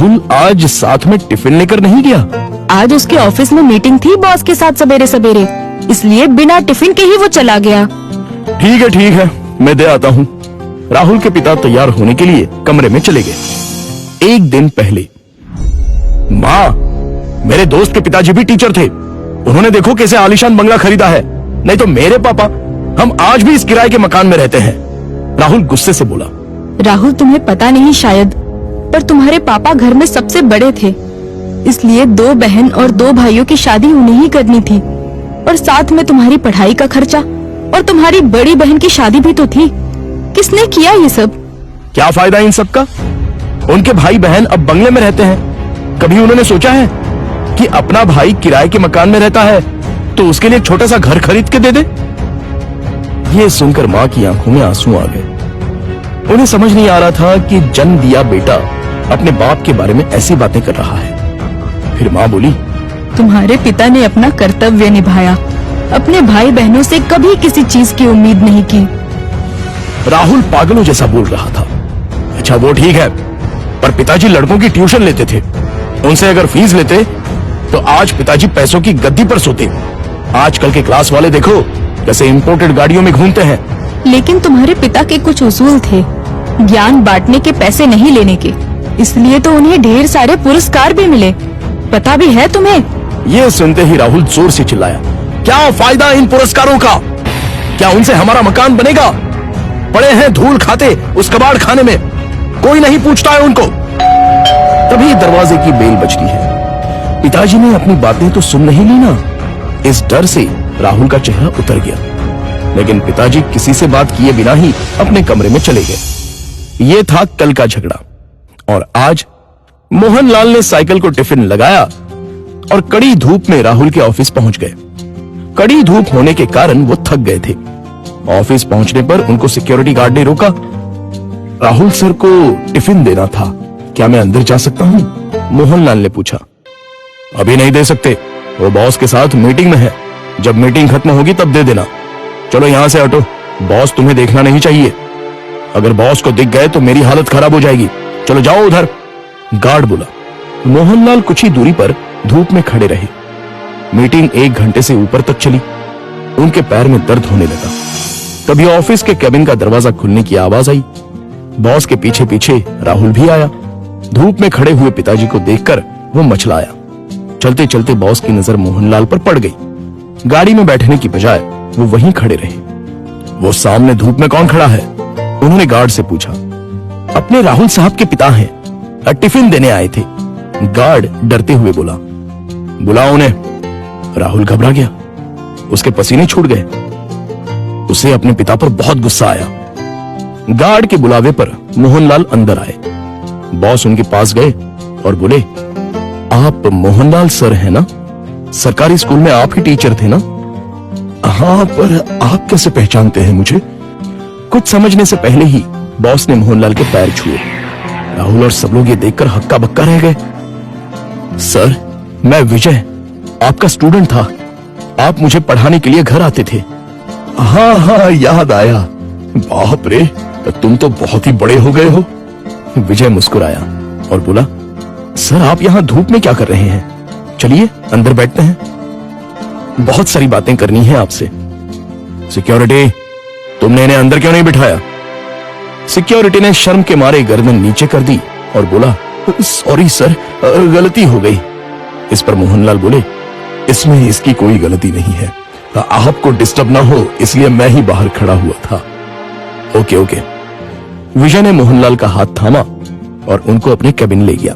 राहुल आज साथ में टिफिन लेकर नहीं गया? आज उसके ऑफिस में मीटिंग थी बॉस के साथ सवेरे सवेरे, इसलिए बिना टिफिन के ही वो चला गया। ठीक है, मैं दे आता हूँ। राहुल के पिता तैयार होने के लिए कमरे में चले गए। एक दिन पहले, माँ, मेरे दोस्त के पिताजी भी टीचर थे। उन्होंने देखो कैसे आलीशान बंगला खरीदा है। नहीं तो मेरे पापा, हम आज भी इस किराए के मकान में रहते हैं। राहुल गुस्से से बोला। राहुल, तुम्हें पता नहीं शायद, पर तुम्हारे पापा घर में सबसे बड़े थे, इसलिए 2 बहन और 2 भाइयों की शादी उन्हें ही करनी थी, और साथ में तुम्हारी पढ़ाई का खर्चा, और तुम्हारी बड़ी बहन की शादी भी तो थी। किसने किया ये सब? क्या फायदा इन सब का? उनके भाई बहन अब बंगले में रहते हैं। कभी उन्होंने सोचा है कि अपना भाई किराए के मकान में रहता है तो उसके लिए एक छोटा सा घर खरीद के दे दे? ये सुनकर माँ की आंखों में आंसू आ गए। उन्हें समझ नहीं आ रहा था कि जन्म दिया बेटा अपने बाप के बारे में ऐसी बातें कर रहा है। फिर माँ बोली, तुम्हारे पिता ने अपना कर्तव्य निभाया, अपने भाई बहनों से कभी किसी चीज की उम्मीद नहीं की। राहुल पागलों जैसा बोल रहा था। अच्छा वो ठीक है, पर पिताजी लड़कों की ट्यूशन लेते थे। उनसे अगर फीस लेते तो आज पिताजी पैसों की गद्दी पर सोते। आजकल के क्लास वाले देखो कैसे इंपोर्टेड गाड़ियों में घूमते हैं। लेकिन तुम्हारे पिता के कुछ उसूल थे, ज्ञान बांटने के, पैसे नहीं लेने के, इसलिए तो उन्हें ढेर सारे पुरस्कार भी मिले। पता भी है तुम्हें? ये सुनते ही राहुल जोर से चिल्लाया, क्या फायदा इन पुरस्कारों का? क्या उनसे हमारा मकान बनेगा? पड़े हैं धूल खाते उस कबाड़ खाने में, कोई नहीं पूछता है उनको। तभी दरवाजे की बेल बजती है। पिताजी ने अपनी बातें तो सुन नहीं ली ना। इस डर से राहुल का चेहरा उतर गया, लेकिन पिताजी किसी से बात किए बिना ही अपने कमरे में चले गए। ये था कल का झगड़ा, और आज मोहनलाल ने साइकिल को टिफिन लगाया और कड़ी धूप में राहुल के ऑफिस पहुंच गए। कड़ी धूप होने के कारण वो थक गए थे। ऑफिस पहुंचने पर उनको सिक्योरिटी गार्ड ने रोका। राहुल सर को टिफिन देना था, क्या मैं अंदर जा सकता हूं? मोहनलाल ने पूछा। अभी नहीं दे सकते, वो बॉस के साथ मीटिंग में है। जब मीटिंग खत्म होगी तब दे देना। चलो यहां से हटो, बॉस तुम्हें देखना नहीं चाहिए। अगर बॉस को दिख गए तो मेरी हालत खराब हो जाएगी। चलो जाओ उधर, गार्ड बोला। मोहनलाल कुछ ही दूरी पर धूप में खड़े रहे। मीटिंग 1 घंटे से ऊपर तक चली। उनके पैर में दर्द होने लगा। तभी ऑफिस के केबिन का दरवाजा खुलने की आवाज आई। बॉस के पीछे पीछे राहुल भी आया। धूप में खड़े हुए पिताजी को देखकर वो मचलाया। चलते चलते बॉस की नजर मोहनलाल पर पड़ गई। गाड़ी में बैठने की बजाय वो वहीं खड़े रहे। वो सामने धूप में कौन खड़ा है? उन्होंने गार्ड से पूछा। अपने राहुल साहब के पिता हैं, टिफिन देने आए थे। गार्ड डरते हुए बोला। बुलाओ उन्हें। राहुल घबरा गया, उसके पसीने छूट गए। उसे अपने पिता पर बहुत गुस्सा आया। गार्ड के बुलावे पर मोहनलाल अंदर आए। बॉस उनके पास गए और बोले, आप मोहनलाल सर हैं ना? सरकारी स्कूल में आप ही टीचर थे ना? हाँ, पर आप कैसे पहचानते हैं मुझे? कुछ समझने से पहले ही बॉस ने मोहनलाल के पैर छुए। राहुल और सब लोग ये देखकर हक्का बक्का रह गए। सर, मैं विजय, आपका स्टूडेंट था। आप मुझे पढ़ाने के लिए घर आते थे। हाँ, याद आया। बाप रे, तुम तो बहुत ही बड़े हो गए हो। विजय मुस्कुराया और बोला, सर आप यहाँ धूप में क्या कर रहे हैं? चलिए अंदर बैठते हैं, बहुत सारी बातें करनी है आपसे। सिक्योरिटी, तुमने इन्हें अंदर क्यों नहीं बिठाया? सिक्योरिटी ने शर्म के मारे गर्दन नीचे कर दी और बोला, सॉरी सर, गलती हो गई। इस पर मोहनलाल बोले, इसमें इसकी कोई गलती नहीं है, आपको डिस्टर्ब ना हो इसलिए मैं ही बाहर खड़ा हुआ था। ओके। विजय ने मोहनलाल का हाथ थामा और उनको अपने केबिन ले गया।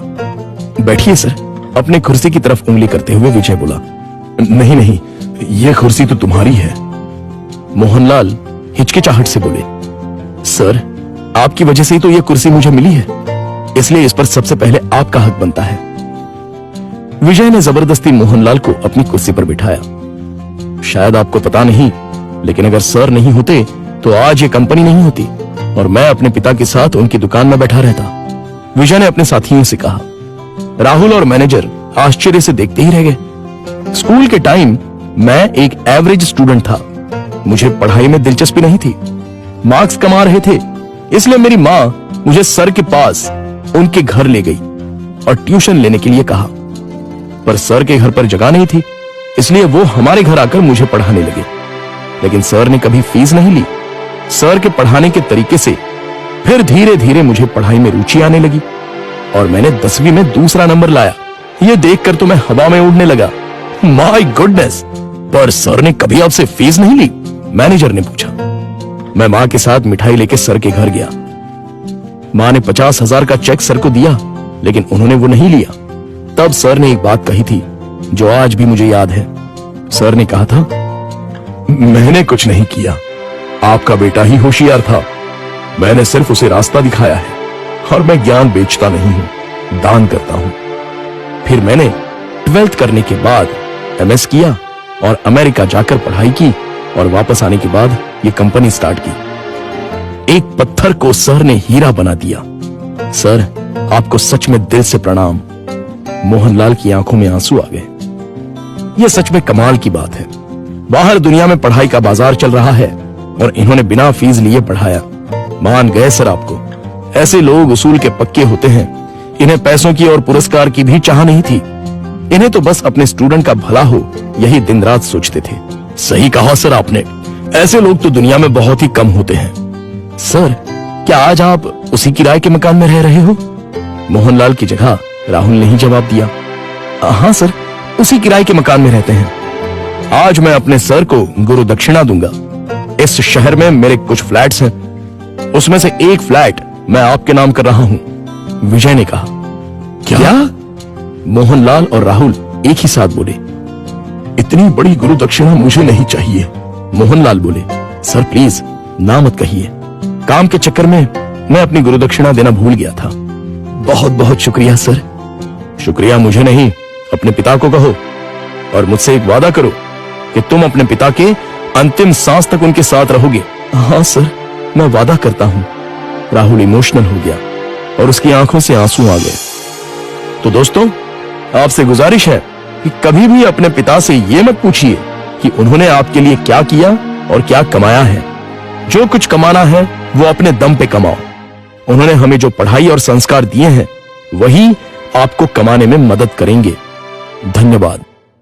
बैठिए सर, अपने कुर्सी की तरफ उंगली करते हुए विजय बोला। नहीं, ये कुर्सी तो तुम्हारी है। मोहनलाल हिचकिचाहट से बोले, सर आपकी वजह से ही तो ये कुर्सी मुझे मिली है, इसलिए इस पर सबसे पहले आपका हक बनता है। विजय ने जबरदस्ती मोहनलाल को अपनी कुर्सी पर बिठाया। शायद आपको पता नहीं, लेकिन अगर सर नहीं होते तो आज ये कंपनी नहीं होती और मैं अपने पिता के साथ उनकी दुकान में बैठा रहता, विजय ने अपने साथियों से कहा। राहुल और मैनेजर आश्चर्य से देखते ही रह गए। स्कूल के टाइम मैं एक एवरेज स्टूडेंट था, मुझे पढ़ाई में दिलचस्पी नहीं थी। मार्क्स कमा रहे थे, इसलिए मेरी माँ मुझे सर के पास उनके घर ले गई और ट्यूशन लेने के लिए कहा, पर सर के घर पर जगह नहीं थी, इसलिए वो हमारे घर आकर मुझे पढ़ाने लगे। लेकिन सर ने कभी फीस नहीं ली। सर के पढ़ाने के तरीके से फिर धीरे धीरे मुझे पढ़ाई में रुचि आने लगी और मैंने 10वीं में दूसरा नंबर लाया। ये देखकर तो मैं हवा में उड़ने लगा। My goodness! पर सर ने कभी आपसे फीस नहीं ली? मैनेजर ने पूछा। मैं मां के साथ मिठाई लेके सर के घर गया। मां ने 50,000 का चेक सर को दिया, लेकिन उन्होंने वो नहीं लिया। तब सर ने एक बात कही थी जो आज भी मुझे याद है। सर ने कहा था, मैंने कुछ नहीं किया, आपका बेटा ही होशियार था। मैंने सिर्फ उसे रास्ता दिखाया है और मैं ज्ञान बेचता नहीं हूं, दान करता हूं। फिर मैंने 12th करने के बाद MS किया और अमेरिका जाकर पढ़ाई की और वापस आने के बाद ये कंपनी स्टार्ट की। एक पत्थर को सर ने हीरा बना दिया। सर, आपको सच में दिल से प्रणाम। मोहनलाल की आंखों में आंसू आ गए। यह सच में कमाल की बात है। बाहर दुनिया में पढ़ाई का बाजार चल रहा है और इन्होंने बिना फीस लिए पढ़ाया। मान गए सर आपको। ऐसे लोग उसूल के पक्के होते हैं। इन्हें पैसों की और पुरस्कार की भी चाह नहीं थी। इन्हें तो बस अपने स्टूडेंट का भला हो, यही दिन रात सोचते थे। सही कहा सर आपने। ऐसे लोग तो दुनिया में बहुत ही कम होते हैं। सर, क्या आज आप उसी किराए के मकान में रह रहे हो? मोहनलाल की जगह राहुल ने ही जवाब दिया। हाँ सर, उसी किराए के मकान में रहते हैं। आज मैं अपने सर को गुरु दक्षिणा दूंगा। इस शहर में मेरे कुछ फ्लैट्स हैं, उसमें से एक फ्लैट मैं आपके नाम कर रहा हूं। विजय ने कहा। क्या? मोहनलाल और राहुल एक ही साथ बोले। इतनी बड़ी गुरु दक्षिणा मुझे नहीं चाहिए। मोहनलाल बोले, सर प्लीज ना मत कहिए। काम के चक्कर में मैं अपनी गुरु दक्षिणा देना भूल गया था। बहुत बहुत शुक्रिया सर। शुक्रिया मुझे नहीं, अपने पिता को कहो और मुझसे एक वादा करो कि तुम अपने पिता के अंतिम सांस तक उनके साथ रहोगे। हाँ सर, मैं वादा करता हूं। राहुल इमोशनल हो गया और उसकी आंखों से आंसू आ गए। तो दोस्तों, आपसे गुजारिश है कि कभी भी अपने पिता से यह मत पूछिए कि उन्होंने आपके लिए क्या किया और क्या कमाया है। जो कुछ कमाना है वो अपने दम पे कमाओ। उन्होंने हमें जो पढ़ाई और संस्कार दिए हैं वही आपको कमाने में मदद करेंगे। धन्यवाद।